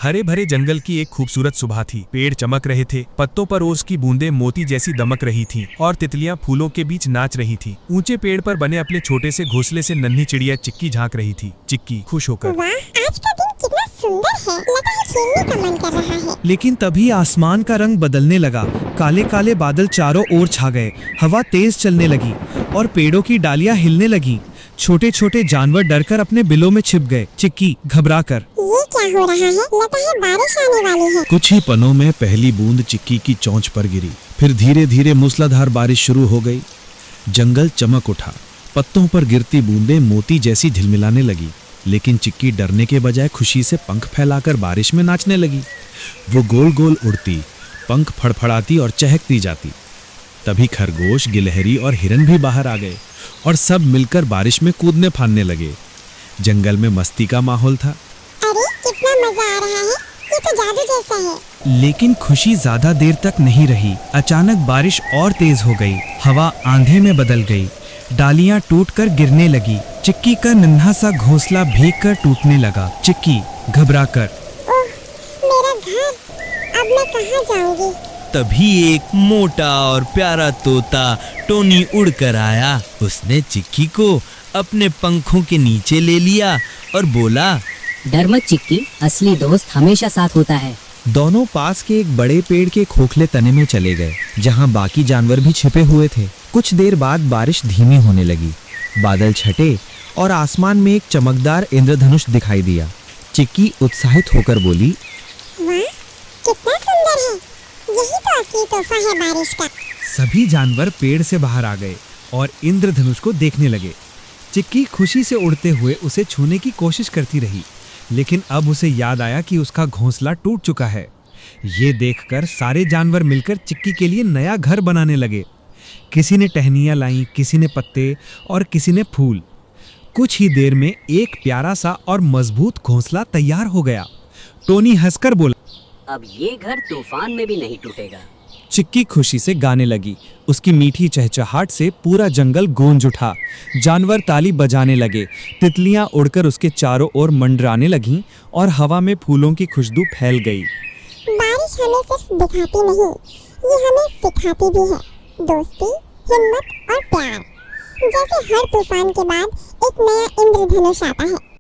हरे भरे जंगल की एक खूबसूरत सुबह थी। पेड़ चमक रहे थे, पत्तों पर ओस की बूंदें मोती जैसी दमक रही थीं और तितलियां फूलों के बीच नाच रही थीं। ऊंचे पेड़ पर बने अपने छोटे से घोंसले से नन्ही चिड़िया चिक्की झांक रही थी। चिक्की खुश होकर, वाह, आज का दिन कितना सुंदर है, लगता है खेलने का मन कर रहा है। लेकिन तभी आसमान का रंग बदलने लगा। काले काले बादल चारों ओर छा गए, हवा तेज चलने लगी और पेड़ों की डालियां हिलने लगी। छोटे छोटे जानवर डरकर अपने बिलों में छिप गए। चिक्की घबराकर, ये क्या हो रहा है? लगता है बारिश आने वाली है। कुछ ही पलों में पहली बूंद चिक्की की चोंच पर गिरी। फिर धीरे धीरे मूसलाधार बारिश शुरू हो गई। जंगल चमक उठा, पत्तों पर गिरती बूंदें मोती जैसी झिलमिलाने लगी। लेकिन चिक्की डरने के बजाय खुशी से पंख फैलाकर बारिश में नाचने लगी। वो गोल गोल उड़ती, पंख फड़फड़ाती और चहकती जाती। तभी खरगोश, गिलहरी और हिरन भी बाहर आ गए और सब मिलकर बारिश में कूदने फानने लगे। जंगल में मस्ती का माहौल था। अरे कितना मजा आ रहा है, ये तो जादू जैसा है। लेकिन खुशी ज्यादा देर तक नहीं रही। अचानक बारिश और तेज हो गई, हवा आंधी में बदल गई, डालियां टूटकर गिरने लगी। चिक्की का नन्हा सा घोंसला भीगकर टूटने लगा। चिक्की घबराकर, ओह, मेरा घर, अब मैं कहाँ जाऊंगी? तभी एक मोटा और प्यारा तोता टोनी उड़कर आया। उसने चिक्की को अपने पंखों के नीचे ले लिया और बोला, डर मत चिक्की, असली दोस्त हमेशा साथ होता है। दोनों पास के एक बड़े पेड़ के खोखले तने में चले गए, जहां बाकी जानवर भी छिपे हुए थे। कुछ देर बाद बारिश धीमी होने लगी, बादल छटे और आसमान में एक चमकदार इंद्रधनुष दिखाई दिया। चिक्की उत्साहित होकर बोली, वाह, कितना सुंदर है, यही तो असली तोहफा है बारिश का। सभी जानवर पेड़ से बाहर आ गए और इंद्रधनुष को देखने लगे। चिक्की खुशी से उड़ते हुए उसे छूने की कोशिश करती रही, लेकिन अब उसे याद आया कि उसका घोंसला टूट चुका है। ये देखकर सारे जानवर मिलकर चिक्की के लिए नया घर बनाने लगे। किसी ने टहनियाँ लाईं, किसी ने पत्ते और किसी ने फूल। कुछ ही देर में एक प्यारा सा और मजबूत घोंसला तैयार हो गया। टोनी हंसकर बोला, अब ये घर तूफान में भी नहीं टूटेगा। चिक्की खुशी से गाने लगी। उसकी मीठी चहचहाट से पूरा जंगल गूंज उठा। जानवर ताली बजाने लगे, तितलियां उड़कर उसके चारों ओर मंडराने लगीं और हवा में फूलों की खुशबू फैल गई। बारिश हमें सिर्फ दिखाती नहीं, ये हमें सिखाती भी है दोस्ती, हिम्मत और प्यार। जैसे हर तूफान के बाद एक नया इंद्रधनुष आता है।